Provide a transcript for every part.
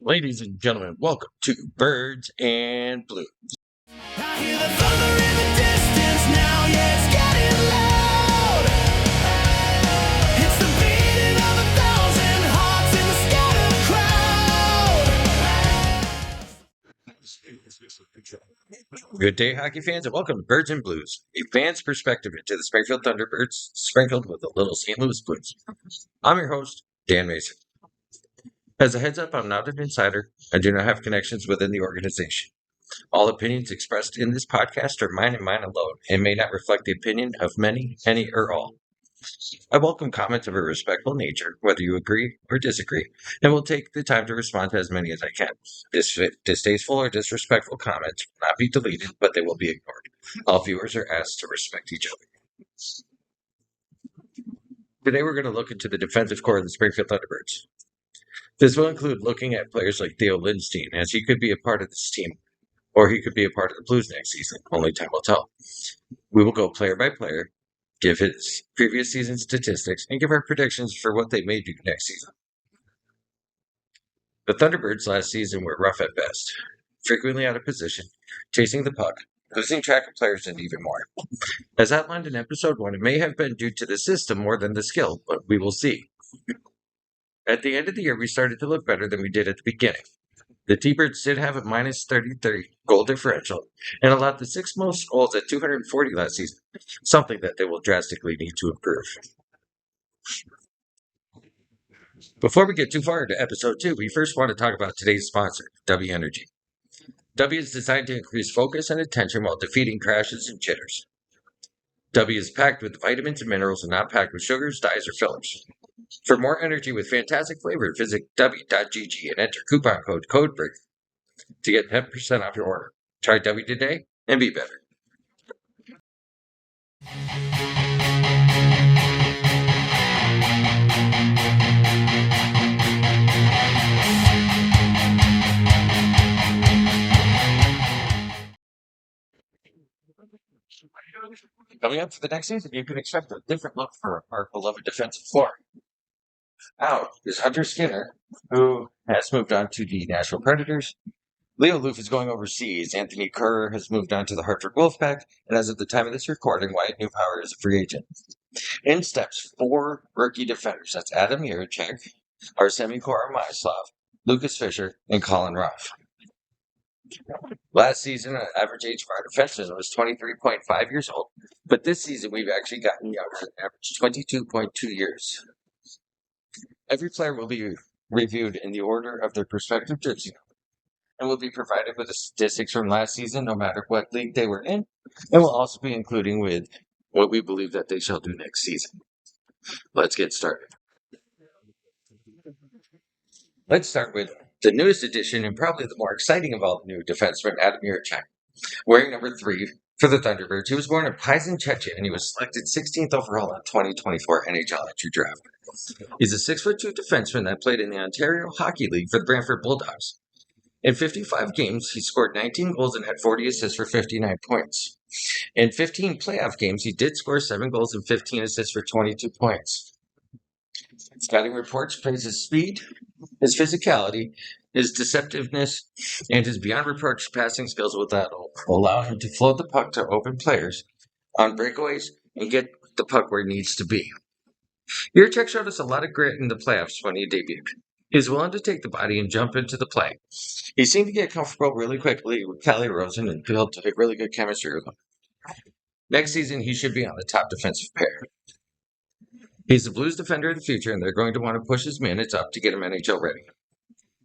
Ladies and gentlemen, welcome to Birds and Blue. I hear the thunder in the distance now, yeah, it's getting loud. It's the beating of 1,000 hearts in the scattered crowd. Good day, hockey fans, and welcome to Birds and Blues, a fan's perspective into the Springfield Thunderbirds, sprinkled with a little St. Louis Blues. I'm your host, Dan Mason. As a heads up, I'm not an insider. I do not have connections within the organization. All opinions expressed in this podcast are mine and mine alone, and may not reflect the opinion of many, any, or all. I welcome comments of a respectful nature, whether you agree or disagree, and will take the time to respond to as many as I can. Distasteful or disrespectful comments will not be deleted, but they will be ignored. All viewers are asked to respect each other. Today we're going to look into the defensive core of the Springfield Thunderbirds. This will include looking at players like Theo Lindstein, as he could be a part of this team, or he could be a part of the Blues next season. Only time will tell. We will go player by player, give his previous season statistics, and give our predictions for what they may do next season. The Thunderbirds last season were rough at best, frequently out of position, chasing the puck, losing track of players, and even more. As outlined in episode 1, it may have been due to the system more than the skill, but we will see. At the end of the year, we started to look better than we did at the beginning. The T-Birds did have a minus 33 goal differential and allowed the sixth most goals at 240 last season, something that they will drastically need to improve. Before we get too far into episode 2, we first want to talk about today's sponsor, W Energy. W is designed to increase focus and attention while defeating crashes and jitters. W is packed with vitamins and minerals and not packed with sugars, dyes, or fillers. For more energy with fantastic flavor, visit w.gg and enter coupon code CODEBREAK to get 10% off your order. Try W today and be better. Coming up for the next season, you can expect a different look for our beloved defensive floor. Out is Hunter Skinner, who has moved on to the Nashville Predators. Leo Loof is going overseas. Anthony Kerr has moved on to the Hartford Wolfpack, and as of the time of this recording, Wyatt Newpower is a free agent. In steps 4 rookie defenders. That's Adam Jiricek, Arsemi Koromaslov, Lucas Fisher, and Colin Ruff. Last season, an average age of our defensemen was 23.5 years old, but this season we've actually gotten younger, average 22.2 years. Every player will be reviewed in the order of their respective jersey number and will be provided with the statistics from last season, no matter what league they were in, and will also be including with what we believe that they shall do next season. Let's get started. Let's start with the newest addition and probably the more exciting of all the new defensemen, Adam Jiricek. Wearing number 3 for the Thunderbirds, he was born in Paisan, Czechia, and he was selected 16th overall in 2024 NHL entry draft. He's a 6'2" defenseman that played in the Ontario Hockey League for the Brantford Bulldogs. In 55 games, he scored 19 goals and had 40 assists for 59 points. In 15 playoff games, he did score 7 goals and 15 assists for 22 points. Scouting reports praise his speed, his physicality, his deceptiveness, and his beyond reproach passing skills that will allow him to float the puck to open players on breakaways and get the puck where it needs to be. Jiricek showed us a lot of grit in the playoffs when he debuted. He was willing to take the body and jump into the play. He seemed to get comfortable really quickly with Kelly Rosen and built a really good chemistry with him. Next season, he should be on the top defensive pair. He's the Blues defender of the future, and they're going to want to push his minutes up to get him NHL ready.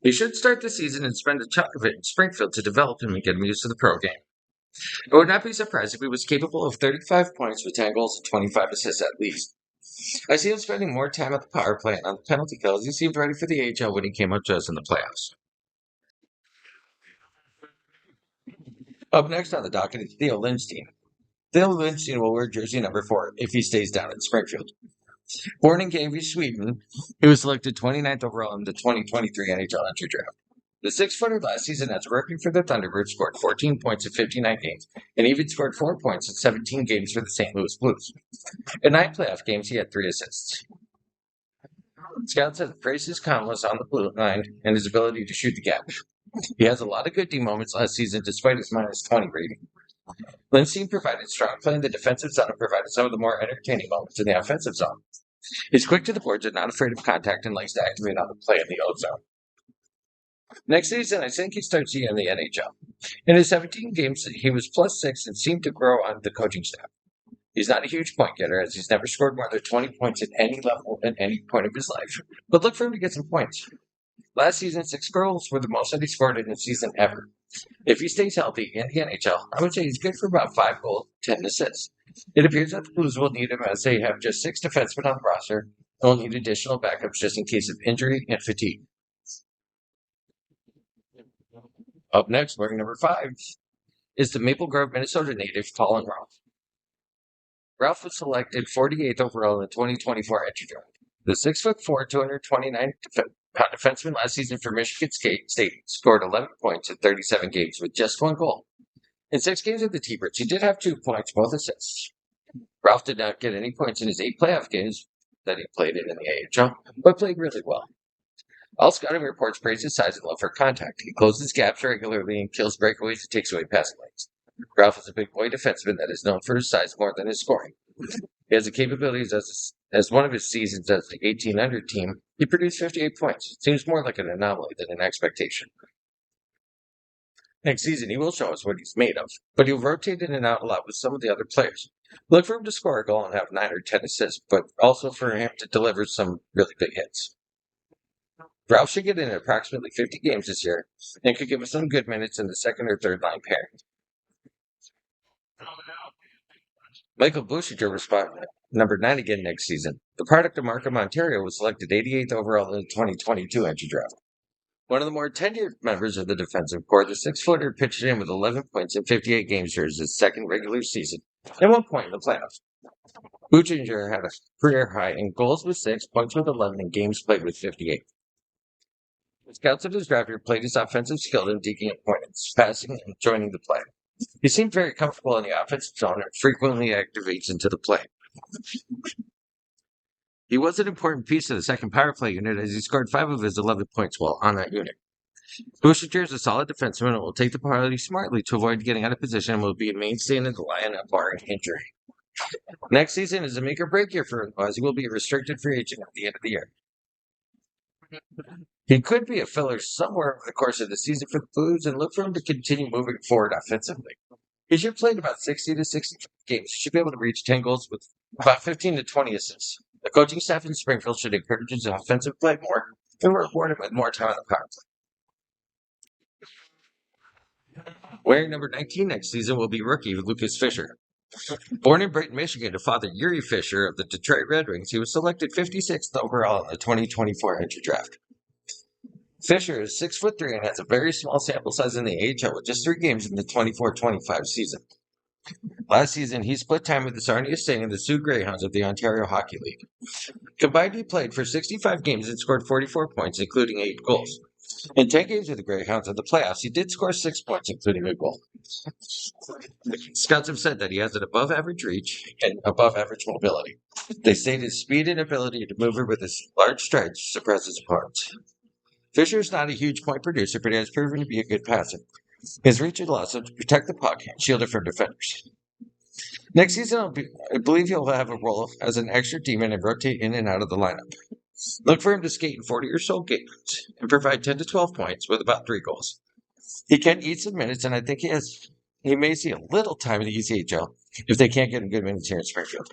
He should start the season and spend a chunk of it in Springfield to develop him and get him used to the pro game. I would not be surprised if he was capable of 35 points with 10 goals and 25 assists at least. I see him spending more time at the power play and on the penalty kill as he seemed ready for the AHL when he came up to us in the playoffs. Up next on the docket is Theo Lindstein. Theo Lindstein will wear jersey number 4 if he stays down in Springfield. Born in Gävle, Sweden, he was selected 29th overall in the 2023 NHL entry draft. The 6-footer last season as a rookie for the Thunderbirds scored 14 points in 59 games and even scored 4 points in 17 games for the St. Louis Blues. In 9 playoff games, he had 3 assists. Scouts have praised his calmness on the blue line and his ability to shoot the gap. He has a lot of good D moments last season despite his minus 20 rating. Lindstein provided strong play in the defensive zone and provided some of the more entertaining moments in the offensive zone. He's quick to the boards and not afraid of contact and likes to activate on the play in the O zone. Next season, I think he starts in the NHL. In his 17 games, he was +6 and seemed to grow on the coaching staff. He's not a huge point getter, as he's never scored more than 20 points at any level at any point of his life, but look for him to get some points. Last season, 6 goals were the most that he scored in a season ever. If he stays healthy in the NHL, I would say he's good for about 5 goals, 10 assists. It appears that the Blues will need him as they have just 6 defensemen on the roster and will need additional backups just in case of injury and fatigue. Up next, wearing number 5, is the Maple Grove, Minnesota native Colin Ralph. Ralph was selected 48th overall in the 2024 entry draft. The 6'4", 229-pound defenseman last season for Michigan State scored 11 points in 37 games with just 1 goal. In 6 games with the T-Birds, he did have 2 points, both assists. Ralph did not get any points in his 8 playoff games that he played in the AHL, but played really well. All scouting reports praise his size and love for contact. He closes gaps regularly and kills breakaways and takes away passing lanes. Ralph is a big boy defenseman that is known for his size more than his scoring. He has the capabilities as one of his seasons as the 1800 team. He produced 58 points. It seems more like an anomaly than an expectation. Next season, he will show us what he's made of, but he'll rotate in and out a lot with some of the other players. Look for him to score a goal and have 9 or 10 assists, but also for him to deliver some really big hits. Ralph should get in approximately 50 games this year and could give us some good minutes in the second or third line pairing. Michael Bouchinger was spot number 9 again next season. The product of Markham, Ontario, was selected 88th overall in the 2022 entry draft. One of the more tenured members of the defensive corps, the 6-footer pitched in with 11 points in 58 games for his second regular season and 1 point in the playoffs. Bouchinger had a career high in goals with 6, points with 11, and games played with 58. The scouts of his draft year played his offensive skill in digging opponents, passing, and joining the play. He seemed very comfortable in the offensive zone and frequently activates into the play. He was an important piece of the second power play unit as he scored 5 of his 11 points while on that unit. Bouchinger is a solid defenseman and will take the penalty smartly to avoid getting out of position and will be a mainstay in the lineup barring injury. Next season is a make or break year for him as he will be a restricted free agent at the end of the year. He could be a filler somewhere over the course of the season for the Blues and look for him to continue moving forward offensively. He should play in about 60 to 65 games. He should be able to reach 10 goals with about 15 to 20 assists. The coaching staff in Springfield should encourage his offensive play more and reward him with more time on the power play. Wearing number 19 next season will be rookie Lucas Fisher. Born in Brighton, Michigan to father Yuri Fisher of the Detroit Red Wings, he was selected 56th overall in the 2024 entry draft. Fisher is 6'3" and has a very small sample size in the AHL with just 3 games in the 24-25 season. Last season, he split time with the Sarnia Sting and the Sioux Greyhounds of the Ontario Hockey League. Combined, he played for 65 games and scored 44 points, including 8 goals. In 10 games with the Greyhounds in the playoffs, he did score 6 points, including a goal. Scouts have said that he has an above-average reach and above-average mobility. They say his speed and ability to move with his large strides suppresses opponents. Fisher is not a huge point producer, but he has proven to be a good passer. His reach allows him to protect the puck and shield it from defenders. Next season, I believe he'll have a role as an extra demon and rotate in and out of the lineup. Look for him to skate in 40 or so games and provide 10 to 12 points with about 3 goals. He can eat some minutes, and I think he may see a little time in the ECHL if they can't get him good minutes here in Springfield.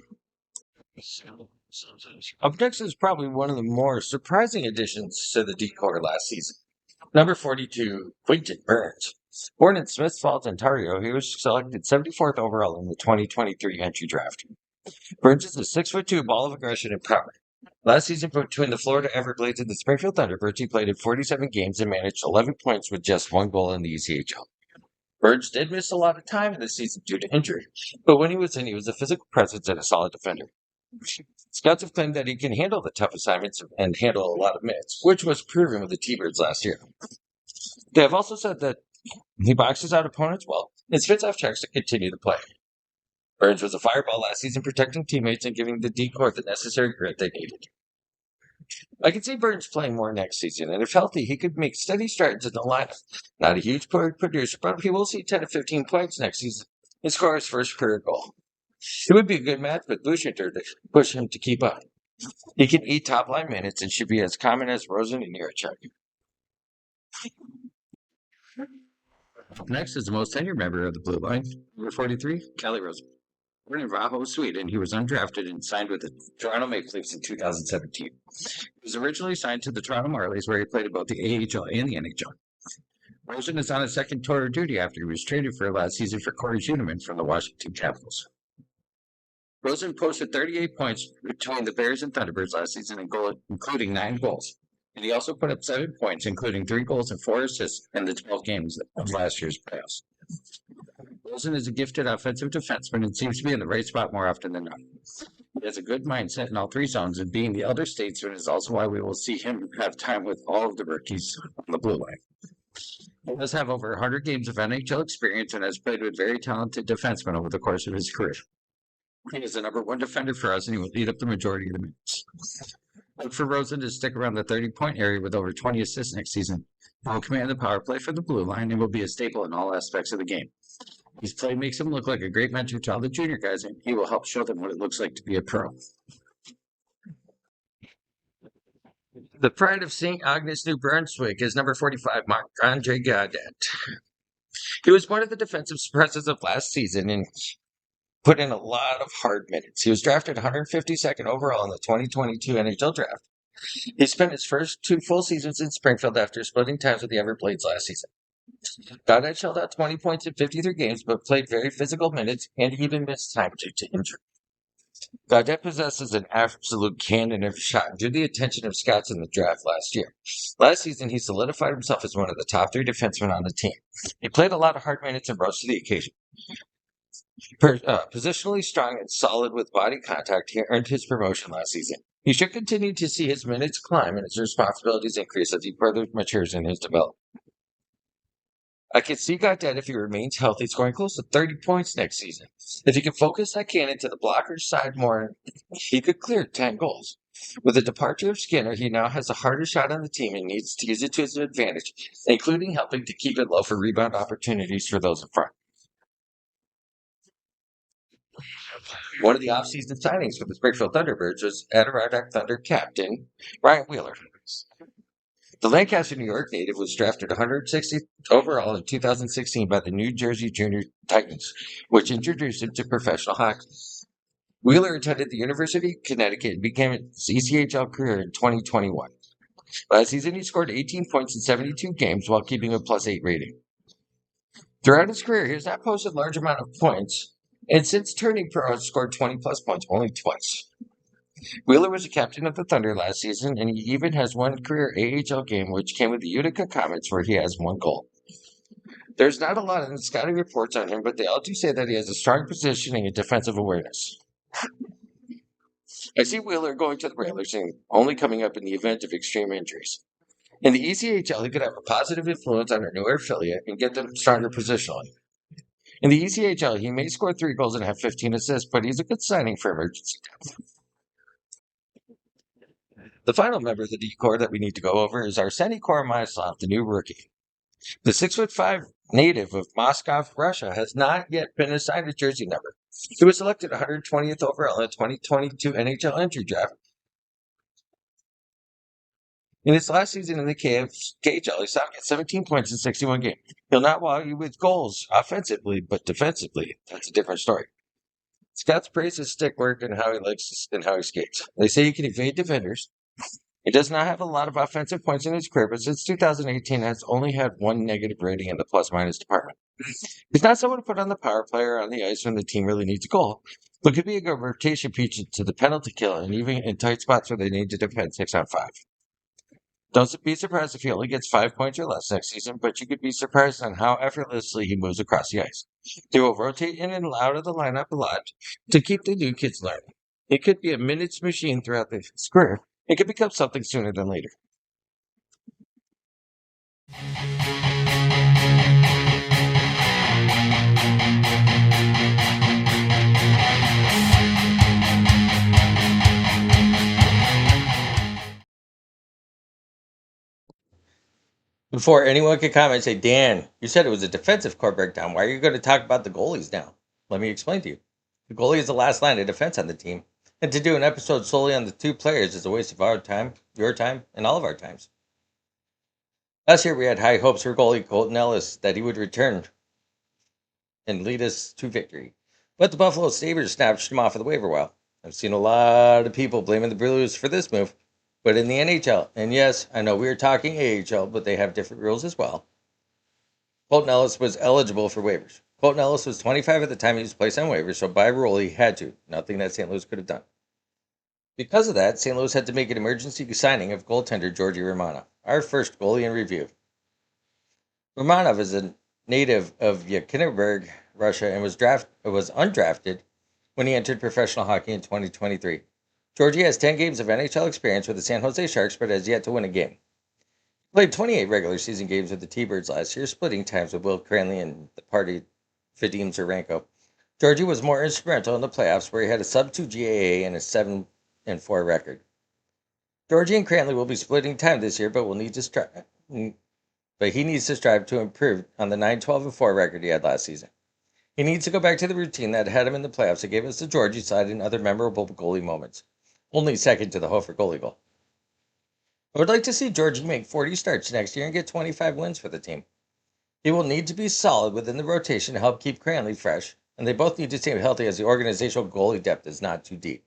Up next is probably one of the more surprising additions to the D-Corps last season. Number 42, Quinton Burns. Born in Smiths Falls, Ontario, he was selected 74th overall in the 2023 entry draft. Burns is a 6'2" ball of aggression and power. Last season, between the Florida Everblades and the Springfield Thunderbirds, he played in 47 games and managed 11 points with just 1 goal in the ECHL. Burns did miss a lot of time in the season due to injury, but when he was in, he was a physical presence and a solid defender. Scouts have claimed that he can handle the tough assignments and handle a lot of minutes, which was proven with the T-Birds last year. They have also said that he boxes out opponents well and spits off checks to continue the play. Burns was a fireball last season, protecting teammates and giving the D-Corps the necessary grit they needed. I can see Burns playing more next season, and if healthy, he could make steady strides in the lineup. Not a huge producer, but he will see 10 to 15 points next season and score his first career goal. It would be a good match with Bushenter to push him to keep up. He can eat top line minutes and should be as common as Rosen and Jiricek. Next is the most tenured member of the Blue Line, number 43, Kelly Rosen. Born in Raho, Sweden, he was undrafted and signed with the Toronto Maple Leafs in 2017. He was originally signed to the Toronto Marlies, where he played both the AHL and the NHL. Rosen is on his second tour of duty after he was traded for last season for Corey Schueneman from the Washington Capitals. Rosen posted 38 points between the Bears and Thunderbirds last season, including 9 goals. And he also put up 7 points, including 3 goals and 4 assists in the 12 games of last year's playoffs. Rosen is a gifted offensive defenseman and seems to be in the right spot more often than not. He has a good mindset in all 3 zones, and being the elder statesman is also why we will see him have time with all of the rookies on the blue line. He does have over 100 games of NHL experience and has played with very talented defensemen over the course of his career. He is the number 1 defender for us, and he will eat up the majority of the minutes. Look for Rosen to stick around the 30-point area with over 20 assists next season. He will command the power play for the blue line and will be a staple in all aspects of the game. His play makes him look like a great mentor to all the junior guys, and he will help show them what it looks like to be a pro. The pride of St. Agnes, New Brunswick is number 45, Marc-Andre Gaudet. He was one of the defensive surprises of last season and put in a lot of hard minutes. He was drafted 152nd overall in the 2022 NHL draft. He spent his first 2 full seasons in Springfield after splitting times with the Everblades last season. Gaudet shelled out 20 points in 53 games, but played very physical minutes and even missed time due to injury. Gaudet possesses an absolute cannon of a shot due to the attention of scouts in the draft last year. Last season, he solidified himself as one of the top 3 defensemen on the team. He played a lot of hard minutes and rose to the occasion. Positionally strong and solid with body contact, he earned his promotion last season. He should continue to see his minutes climb and his responsibilities increase as he further matures in his development. I can see Gaudet, if he remains healthy, scoring close to 30 points next season. If he can focus that cannon to the blocker's side more, he could clear 10 goals. With the departure of Skinner, he now has the hardest shot on the team and needs to use it to his advantage, including helping to keep it low for rebound opportunities for those in front. One of the offseason signings for the Springfield Thunderbirds was Adirondack Thunder captain Ryan Wheeler. The Lancaster, New York native was drafted 160th overall in 2016 by the New Jersey Junior Titans, which introduced him to professional hockey. Wheeler attended the University of Connecticut and began his ECHL career in 2021. Last season, he scored 18 points in 72 games while keeping a +8 rating. Throughout his career, he has not posted a large amount of points, and since turning pro, has scored 20-plus points only twice. Wheeler was the captain of the Thunder last season, and he even has 1 career AHL game, which came with the Utica Comets, where he has 1 goal. There's not a lot in the scouting reports on him, but they all do say that he has a strong positioning and defensive awareness. I see Wheeler going to the Railers and only coming up in the event of extreme injuries. In the ECHL, he could have a positive influence on our newer affiliate and get them stronger positionally. In the ECHL, he may score 3 goals and have 15 assists, but he's a good signing for emergency depth. The final member of the D-Corps that we need to go over is Arseny Koromaslov, the new rookie. The 6'5" native of Moscow, Russia, has not yet been assigned a jersey number. He was selected 120th overall in the 2022 NHL entry draft. In his last season in the KHL, he saw him get 17 points in 61 games. He'll not wow you with goals offensively, but defensively, that's a different story. Scouts praise his stick work and how he likes and how he skates. They say he can evade defenders. He does not have a lot of offensive points in his career, but since 2018 has only had 1 negative rating in the plus-minus department. He's not someone to put on the power play or on the ice when the team really needs a goal, but could be a good rotation piece to the penalty kill and even in tight spots where they need to defend 6-on-5. Don't be surprised if he only gets 5 points or less next season, but you could be surprised on how effortlessly he moves across the ice. He will rotate in and out of the lineup a lot to keep the new kids learning. He could be a minutes machine throughout his career. It could become something sooner than later. Before anyone could comment, say, Dan, you said it was a defensive core breakdown. Why are you going to talk about the goalies now? Let me explain to you. The goalie is the last line of defense on the team, and to do an episode solely on the two players is a waste of our time, your time, and all of our times. Last year, we had high hopes for goalie Colton Ellis that he would return and lead us to victory. But the Buffalo Sabres snatched him off of the waiver wire. I've seen a lot of people blaming the Blues for this move, but in the NHL, and yes, I know we are talking AHL, but they have different rules as well. Colton Ellis was eligible for waivers. Colton Ellis was 25 at the time he was placed on waivers, so by rule he had to. Nothing that St. Louis could have done. Because of that, St. Louis had to make an emergency signing of goaltender Georgi Romanov, our first goalie in review. Romanov is a native of Yekaterinburg, Russia, and was undrafted when he entered professional hockey in 2023. Georgie has 10 games of NHL experience with the San Jose Sharks, but has yet to win a game. He played 28 regular season games with the T-Birds last year, splitting times with Will Cranley and the party Vadim Zerenko. Georgie was more instrumental in the playoffs, where he had a sub-2 GAA and a 7-4 record. Georgie and Cranley will be splitting time this year, but he needs to strive to improve on the 9-12-4 record he had last season. He needs to go back to the routine that had him in the playoffs that gave us the Georgie side and other memorable goalie moments, only second to the Hofer goalie goal. I would like to see Georgie make 40 starts next year and get 25 wins for the team. He will need to be solid within the rotation to help keep Cranley fresh, and they both need to stay healthy as the organizational goalie depth is not too deep.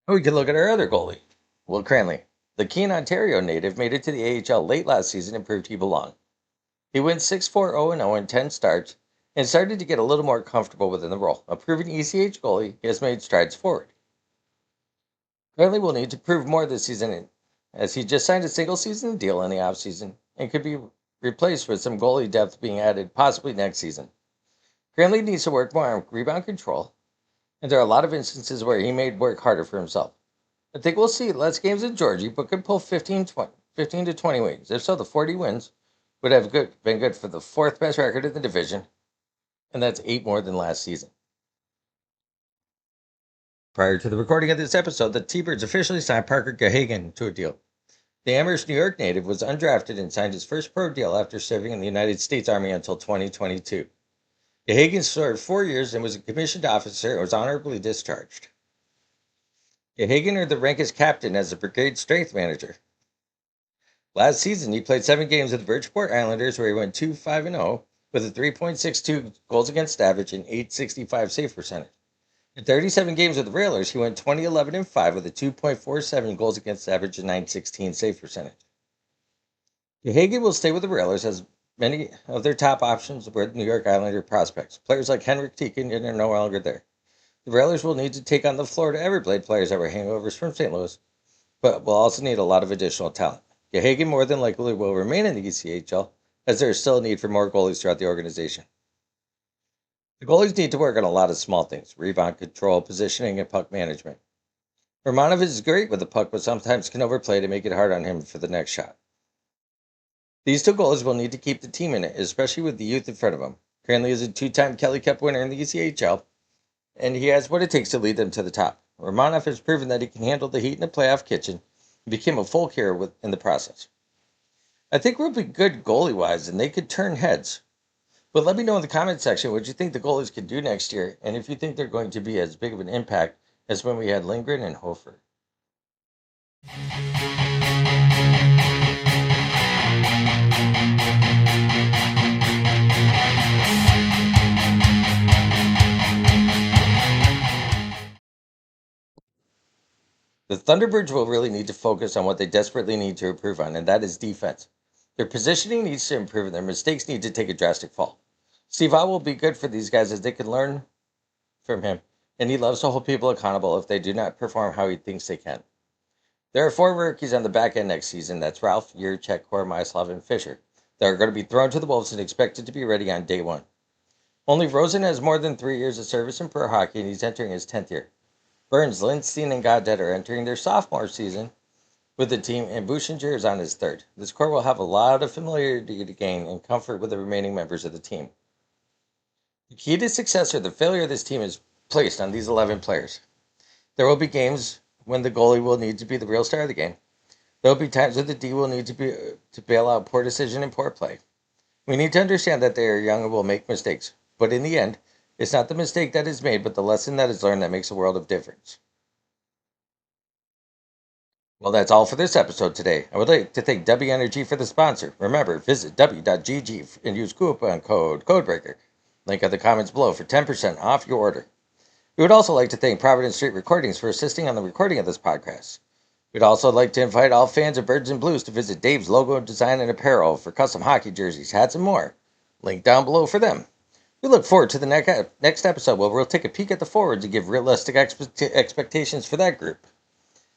We can look at our other goalie, Will Cranley. The Keene, Ontario native made it to the AHL late last season and proved he belonged. He went 6-4-0-0 in 10 starts and started to get a little more comfortable within the role. A proven ECH goalie, he has made strides forward. Cranley will need to prove more this season as he just signed a single season deal in the offseason and could be replaced with some goalie depth being added possibly next season. Cranley needs to work more on rebound control, and there are a lot of instances where he made work harder for himself. I think we'll see less games in Georgie, but could pull 15 to 20 wins. If so, the 40 wins would have been good for the fourth best record in the division, and that's 8 more than last season. Prior to the recording of this episode, the T-Birds officially signed Parker Gahagan to a deal. The Amherst, New York native was undrafted and signed his first pro deal after serving in the United States Army until 2022. Gahagan served 4 years and was a commissioned officer and was honorably discharged. Gahagan earned the rank as captain as a brigade strength manager. Last season, he played 7 games with the Bridgeport Islanders, where he went 2-5-0 with a 3.62 goals against average and 865 save percentage. In 37 games with the Railers, he went 20-11-5 with a 2.47 goals against average and 916 save percentage. Gahagan will stay with the Railers as many of their top options were New York Islander prospects. Players like Henrik Tikkanen are no longer there. The Railers will need to take on the Florida Everblade players that were hangovers from St. Louis, but will also need a lot of additional talent. Gahagan more than likely will remain in the ECHL, as there is still a need for more goalies throughout the organization. The goalies need to work on a lot of small things: rebound control, positioning, and puck management. Romanov is great with the puck, but sometimes can overplay to make it hard on him for the next shot. These 2 goalies will need to keep the team in it, especially with the youth in front of them. Cranley is a 2-time Kelly Cup winner in the ECHL, and he has what it takes to lead them to the top. Romanov has proven that he can handle the heat in the playoff kitchen and became a full hero in the process. I think we'll be good goalie-wise, and they could turn heads. But let me know in the comment section what you think the goalies could do next year, and if you think they're going to be as big of an impact as when we had Lindgren and Hofer. The Thunderbirds will really need to focus on what they desperately need to improve on, and that is defense. Their positioning needs to improve, and their mistakes need to take a drastic fall. Steve O will be good for these guys as they can learn from him, and he loves to hold people accountable if they do not perform how he thinks they can. There are 4 rookies on the back end next season. That's Ralph, Yurchek, Kormaislav, and Fisher. They are going to be thrown to the Wolves and expected to be ready on day 1. Only Rosen has more than 3 years of service in pro hockey, and he's entering his 10th year. Burns, Lindstein, and Goddard are entering their sophomore season with the team, and Bouchinger is on his 3rd. This core will have a lot of familiarity to gain and comfort with the remaining members of the team. The key to success or the failure of this team is placed on these 11 players. There will be games when the goalie will need to be the real star of the game. There will be times when the D will need to bail out poor decision and poor play. We need to understand that they are young and will make mistakes, but in the end, it's not the mistake that is made, but the lesson that is learned that makes a world of difference. Well, that's all for this episode today. I would like to thank W Energy for the sponsor. Remember, visit w.gg and use coupon code CODEBREAKER. Link in the comments below for 10% off your order. We would also like to thank Providence Street Recordings for assisting on the recording of this podcast. We'd also like to invite all fans of Birds and Blues to visit Dave's Logo Design and Apparel for custom hockey jerseys, hats, and more. Link down below for them. We look forward to the next episode where we'll take a peek at the forwards and give realistic expectations for that group.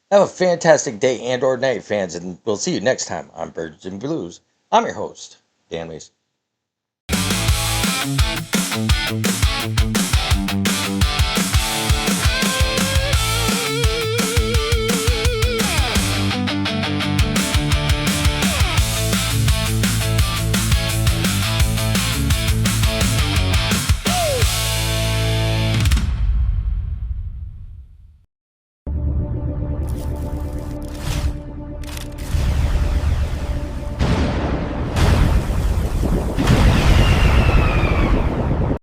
Have a fantastic day and or night, fans, and we'll see you next time on Birds and Blues. I'm your host, Dan Mason.